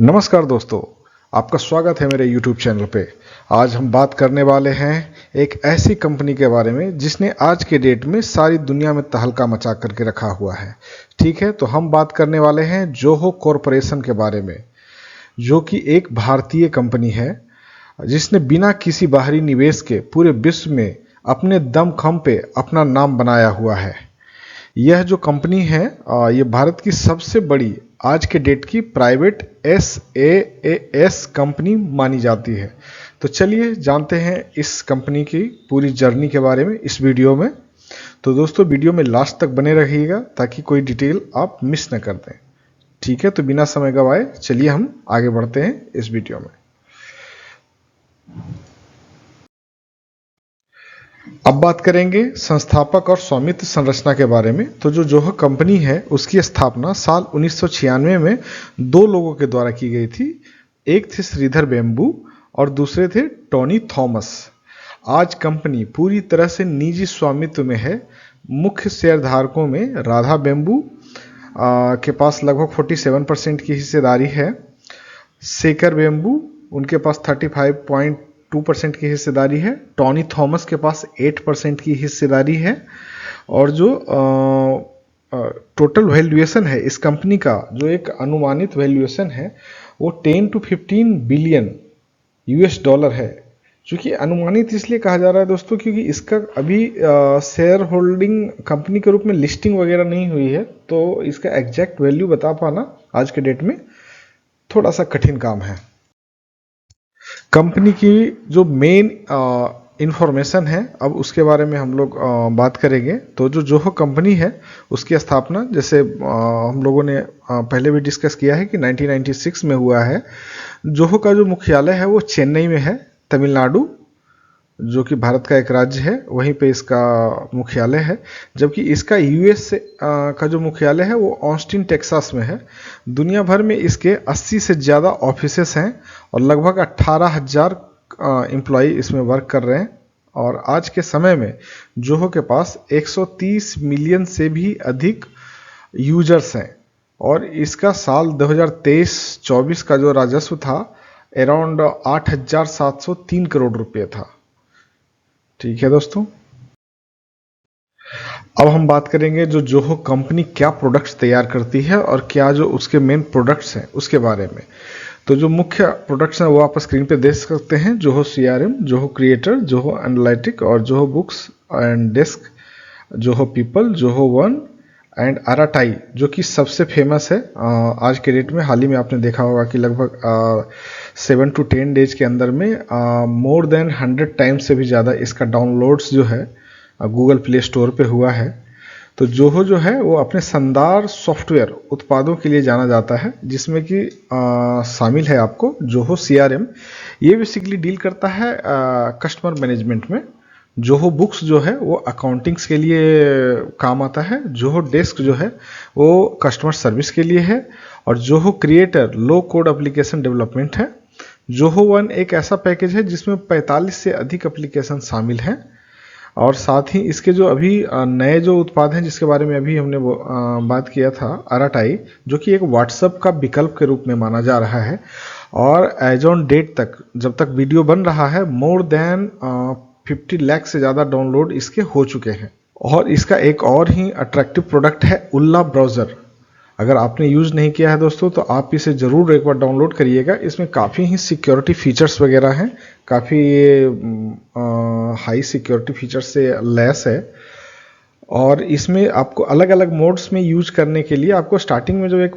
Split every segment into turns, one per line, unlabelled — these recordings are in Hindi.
नमस्कार दोस्तों, आपका स्वागत है मेरे YouTube चैनल पे। आज हम बात करने वाले हैं एक ऐसी कंपनी के बारे में जिसने आज के डेट में सारी दुनिया में तहलका मचा करके रखा हुआ है। ठीक है, तो हम बात करने वाले हैं जोहो कॉरपोरेशन के बारे में, जो कि एक भारतीय कंपनी है जिसने बिना किसी बाहरी निवेश के पूरे विश्व में अपने दमखम पे अपना नाम बनाया हुआ है। यह जो कंपनी है ये भारत की सबसे बड़ी आज के डेट की प्राइवेट SaaS कंपनी मानी जाती है। तो चलिए जानते हैं इस कंपनी की पूरी जर्नी के बारे में इस वीडियो में। तो दोस्तों वीडियो में लास्ट तक बने रहिएगा ताकि कोई डिटेल आप मिस न कर दें। ठीक है, तो बिना समय गवाए चलिए हम आगे बढ़ते हैं इस वीडियो में। अब बात करेंगे संस्थापक और स्वामित्व संरचना के बारे में। तो जो जोहो कंपनी है उसकी स्थापना साल 1996 में दो लोगों के द्वारा की गई थी। एक थे श्रीधर बेम्बू और दूसरे थे टोनी थॉमस। आज कंपनी पूरी तरह से निजी स्वामित्व में है। मुख्य शेयरधारकों में राधा बेम्बू के पास लगभग 47% की हिस्सेदारी है। शेखर बेम्बू उनके पास 35.2% की हिस्सेदारी है। टॉनी थॉमस के पास 8% की हिस्सेदारी है। और जो टोटल वैल्यूएशन है इस कंपनी का, जो एक अनुमानित वैल्यूएशन है वो 10 to 15 बिलियन US$ है। चूँकि अनुमानित इसलिए कहा जा रहा है दोस्तों क्योंकि इसका अभी शेयर होल्डिंग कंपनी के रूप में लिस्टिंग वगैरह नहीं हुई है, तो इसका एग्जैक्ट वैल्यू बता पाना आज के डेट में थोड़ा सा कठिन काम है। कंपनी की जो मेन इंफॉर्मेशन है अब उसके बारे में हम लोग बात करेंगे। तो जो जोहो कंपनी है उसकी स्थापना जैसे हम लोगों ने पहले भी डिस्कस किया है कि 1996 में हुआ है। जोहो का जो मुख्यालय है वो चेन्नई में है, तमिलनाडु, जो कि भारत का एक राज्य है, वहीं पे इसका मुख्यालय है। जबकि इसका US का जो मुख्यालय है वो ऑस्टिन टेक्सास में है। दुनिया भर में इसके 80 से ज़्यादा ऑफिसेस हैं और लगभग 18,000 एम्प्लॉई इसमें वर्क कर रहे हैं। और आज के समय में जोहो के पास 130 मिलियन से भी अधिक यूजर्स हैं। और इसका साल 2023-24 का जो राजस्व था अराउंड 8,703 करोड़ रुपये था। ठीक है दोस्तों, अब हम बात करेंगे जो जोहो कंपनी क्या प्रोडक्ट्स तैयार करती है और क्या जो उसके मेन प्रोडक्ट्स हैं उसके बारे में। तो जो मुख्य प्रोडक्ट्स हैं वो आप स्क्रीन पे देख सकते हैं। Zoho CRM, Zoho creator, Zoho analytic और Zoho books and desk, Zoho people, Zoho one and Arattai, जो कि सबसे फेमस है आज के डेट में। हाल ही में आपने देखा होगा कि लगभग 7 to 10 डेज के अंदर में मोर देन 100 टाइम्स से भी ज़्यादा इसका डाउनलोड्स जो है गूगल प्ले स्टोर पे हुआ है। तो जोहो जो है वो अपने शानदार सॉफ्टवेयर उत्पादों के लिए जाना जाता है, जिसमें कि शामिल है आपको जोहो CRM। ये बेसिकली डील करता है कस्टमर मैनेजमेंट में। जोहो बुक्स जो है वो अकाउंटिंग्स के लिए काम आता है। जोहो डेस्क जो है वो कस्टमर सर्विस के लिए है। और जोहो क्रिएटर लो कोड एप्लीकेशन डेवलपमेंट है। जोहो वन एक ऐसा पैकेज है जिसमें 45 से अधिक एप्लीकेशन शामिल हैं। और साथ ही इसके जो अभी नए जो उत्पाद हैं जिसके बारे में अभी हमने बात किया था, आराटाई, जो कि एक व्हाट्सएप का विकल्प के रूप में माना जा रहा है। और एज ऑन डेट तक, जब तक वीडियो बन रहा है, मोर देन 50 लाख से ज़्यादा डाउनलोड इसके हो चुके हैं। और इसका एक और ही अट्रैक्टिव प्रोडक्ट है उल्ला ब्राउज़र। अगर आपने यूज़ नहीं किया है दोस्तों तो आप इसे ज़रूर एक बार डाउनलोड करिएगा। इसमें काफ़ी ही सिक्योरिटी फीचर्स वगैरह हैं, काफ़ी ये हाई सिक्योरिटी फीचर्स से लैस है। और इसमें आपको अलग अलग मोड्स में यूज करने के लिए आपको स्टार्टिंग में जो एक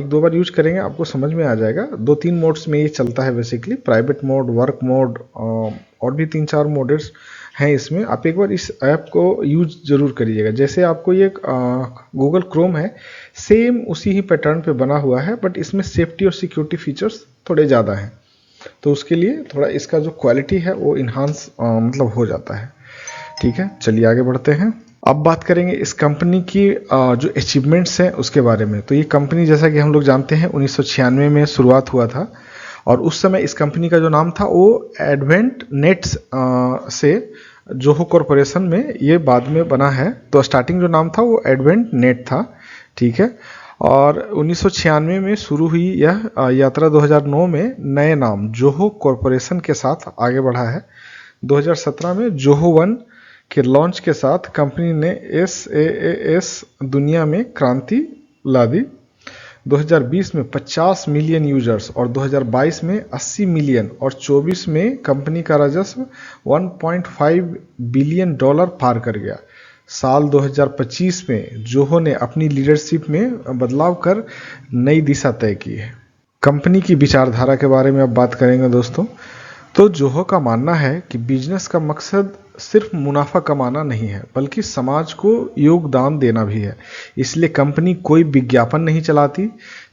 दो बार यूज करेंगे आपको समझ में आ जाएगा। 2-3 मोड्स में ये चलता है basically, private mode, work mode और भी 3-4 मोड्स हैं इसमें। आप एक बार इस ऐप को यूज जरूर करिएगा। जैसे आपको ये गूगल क्रोम है, सेम उसी ही पैटर्न पे बना हुआ है, बट इसमें सेफ्टी और सिक्योरिटी फीचर्स थोड़े ज़्यादा हैं, तो उसके लिए थोड़ा इसका जो क्वालिटी है वो इन्हांस मतलब हो जाता है। ठीक है, चलिए आगे बढ़ते हैं। अब बात करेंगे इस कंपनी की जो अचीवमेंट्स हैं उसके बारे में। तो ये कंपनी जैसा कि हम लोग जानते हैं 1996 में शुरुआत हुआ था। और उस समय इस कंपनी का जो नाम था वो एडवेंट नेट्स से जोहो कॉरपोरेशन में ये बाद में बना है। तो स्टार्टिंग जो नाम था वो एडवेंट नेट था। ठीक है, और 1996 में शुरू हुई यह यात्रा 2009 में नए नाम जोहो कॉरपोरेशन के साथ आगे बढ़ा है। 2017 में जोहो वन के लॉन्च के साथ कंपनी ने SaaS दुनिया में क्रांति ला दी। 2020 में 50 मिलियन यूजर्स और 2022 में 80 मिलियन और 24 में कंपनी का राजस्व $1.5 बिलियन पार कर गया। साल 2025 में जोहो ने अपनी लीडरशिप में बदलाव कर नई दिशा तय की है। कंपनी की विचारधारा के बारे में अब बात करेंगे दोस्तों। तो जोहो का मानना है कि बिजनेस का मकसद सिर्फ मुनाफा कमाना नहीं है, बल्कि समाज को योगदान देना भी है। इसलिए कंपनी कोई विज्ञापन नहीं चलाती,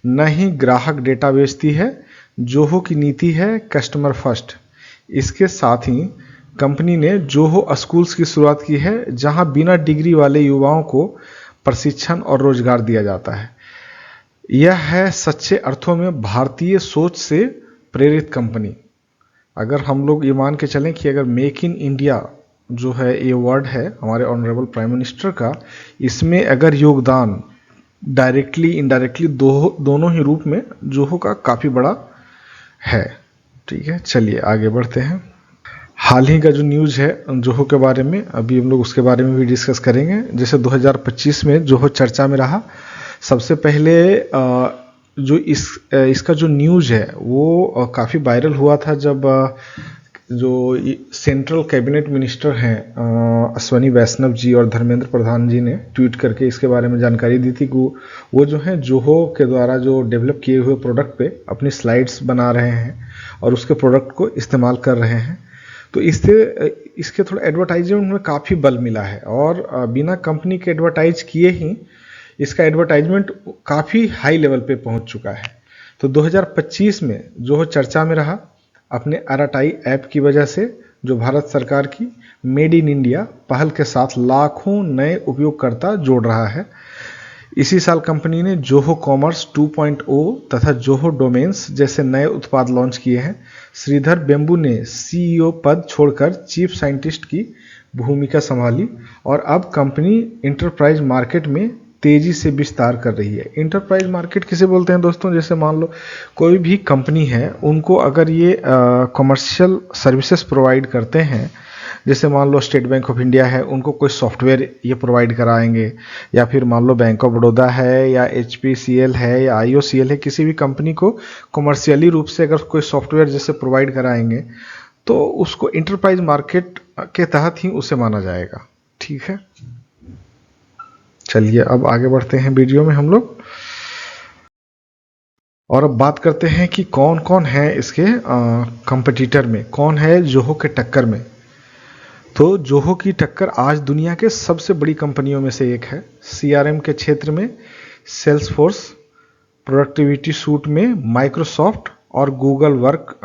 न ही ग्राहक डेटा बेचती है। जोहो की नीति है कस्टमर फर्स्ट। इसके साथ ही कंपनी ने जोहो स्कूल्स की शुरुआत की है, जहां बिना डिग्री वाले युवाओं को प्रशिक्षण और रोजगार दिया जाता है। यह है सच्चे अर्थों में भारतीय सोच से प्रेरित कंपनी। अगर हम लोग ये मान के चलें कि अगर मेक इन इंडिया जो है ये वर्ड है हमारे ऑनरेबल प्राइम मिनिस्टर का, इसमें अगर योगदान डायरेक्टली इनडायरेक्टली दोनों ही रूप में जोहो का काफ़ी बड़ा है। ठीक है, चलिए आगे बढ़ते हैं। हाल ही का जो न्यूज़ है जोहो के बारे में, अभी हम लोग उसके बारे में भी डिस्कस करेंगे। जैसे 2025 में जोहो चर्चा में रहा। सबसे पहले जो इसका जो न्यूज़ है वो काफ़ी वायरल हुआ था जब जो सेंट्रल कैबिनेट मिनिस्टर हैं अश्वनी वैष्णव जी और धर्मेंद्र प्रधान जी ने ट्वीट करके इसके बारे में जानकारी दी थी कि वो जो है जोहो के द्वारा जो डेवलप किए हुए प्रोडक्ट पे अपनी स्लाइड्स बना रहे हैं और उसके प्रोडक्ट को इस्तेमाल कर रहे हैं। तो इसके थोड़ा एडवर्टाइजमेंट में काफ़ी बल मिला है और बिना कंपनी के एडवर्टाइज किए ही इसका एडवर्टाइजमेंट काफ़ी हाई लेवल पे पहुंच चुका है। तो 2025 में जोहो चर्चा में रहा अपने अराटाई ऐप की वजह से, जो भारत सरकार की मेड इन इंडिया पहल के साथ लाखों नए उपयोगकर्ता जोड़ रहा है। इसी साल कंपनी ने जोहो कॉमर्स 2.0 तथा जोहो डोमेन्स जैसे नए उत्पाद लॉन्च किए हैं। श्रीधर बेम्बू ने CEO पद छोड़कर चीफ साइंटिस्ट की भूमिका संभाली और अब कंपनी इंटरप्राइज मार्केट में तेजी से विस्तार कर रही है। इंटरप्राइज मार्केट किसे बोलते हैं दोस्तों? जैसे मान लो कोई भी कंपनी है, उनको अगर ये कमर्शियल सर्विसेज प्रोवाइड करते हैं, जैसे मान लो स्टेट बैंक ऑफ इंडिया है, उनको कोई सॉफ्टवेयर ये प्रोवाइड कराएंगे, या फिर मान लो बैंक ऑफ बड़ौदा है या HPCL है या IOCL है, किसी भी कंपनी को कमर्शियली रूप से अगर कोई सॉफ्टवेयर जैसे प्रोवाइड कराएंगे तो उसको इंटरप्राइज मार्केट के तहत ही उसे माना जाएगा। ठीक है, चलिए अब आगे बढ़ते हैं वीडियो में हम लोग और अब बात करते हैं कि कौन कौन है इसके कंपटीटर में, कौन है जोहो के टक्कर में। तो जोहो की टक्कर आज दुनिया के सबसे बड़ी कंपनियों में से एक है। CRM के क्षेत्र में सेल्सफोर्स, प्रोडक्टिविटी सूट में माइक्रोसॉफ्ट और Google work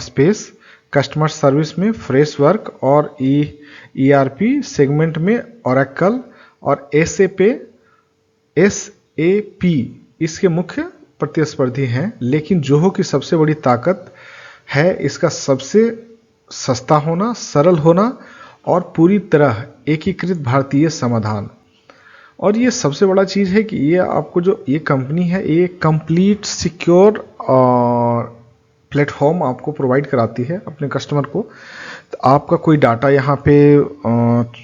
space, customer service में फ्रेशवर्क और ERP सेगमेंट में ओरेकल और SAP इसके मुख्य प्रतिस्पर्धी हैं। लेकिन जोहो की सबसे बड़ी ताकत है इसका सबसे सस्ता होना, सरल होना और पूरी तरह एकीकृत भारतीय समाधान। और ये सबसे बड़ा चीज़ है कि ये आपको जो ये कंपनी है ये कंप्लीट सिक्योर प्लेटफॉर्म आपको प्रोवाइड कराती है अपने कस्टमर को। तो आपका कोई डाटा यहाँ पे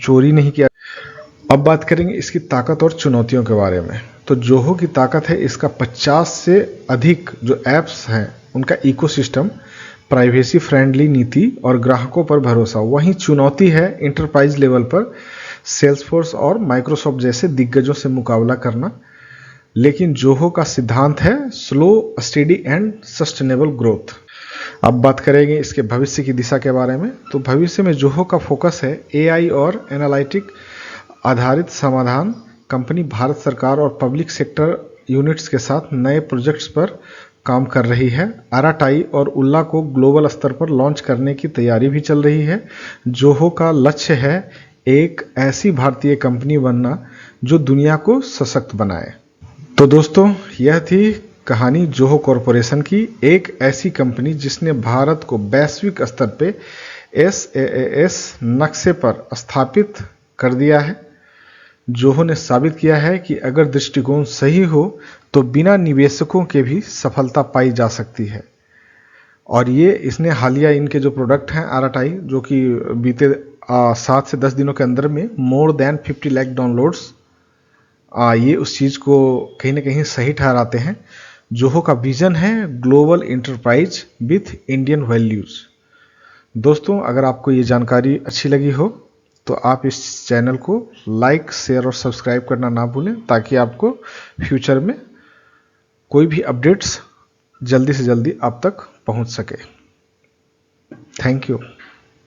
चोरी नहीं किया। अब बात करेंगे इसकी ताकत और चुनौतियों के बारे में। तो जोहो की ताकत है इसका 50 से अधिक जो ऐप्स हैं उनका इकोसिस्टम, प्राइवेसी फ्रेंडली नीति और ग्राहकों पर भरोसा। वहीं चुनौती है इंटरप्राइज लेवल पर सेल्सफोर्स और माइक्रोसॉफ्ट जैसे दिग्गजों से मुकाबला करना। लेकिन जोहो का सिद्धांत है slow, steady and sustainable growth. अब बात करेंगे इसके भविष्य की दिशा के बारे में। तो भविष्य में जोहो का फोकस है AI और एनालिटिक आधारित समाधान। कंपनी भारत सरकार और पब्लिक सेक्टर यूनिट्स के साथ नए प्रोजेक्ट्स पर काम कर रही है। अराटाई और उल्ला को ग्लोबल स्तर पर लॉन्च करने की तैयारी भी चल रही है। जोहो का लक्ष्य है एक ऐसी भारतीय कंपनी बनना जो दुनिया को सशक्त बनाए। तो दोस्तों यह थी कहानी जोहो कॉरपोरेशन की, एक ऐसी कंपनी जिसने भारत को वैश्विक स्तर पे SaaS नक्शे पर स्थापित कर दिया है। जोहो ने साबित किया है कि अगर दृष्टिकोण सही हो तो बिना निवेशकों के भी सफलता पाई जा सकती है। और ये इसने हालिया इनके जो प्रोडक्ट हैं RTI, जो कि बीते 7 से 10 दिनों के अंदर में मोर देन 50 लाख डाउनलोड्स, ये उस चीज़ को कहीं ना कहीं सही ठहराते हैं। जोहो का विजन है global enterprise with Indian values. दोस्तों, अगर आपको ये जानकारी अच्छी लगी हो तो आप इस चैनल को लाइक, शेयर और सब्सक्राइब करना ना भूलें, ताकि आपको फ्यूचर में कोई भी अपडेट्स जल्दी से जल्दी आप तक पहुंच सके। Thank you.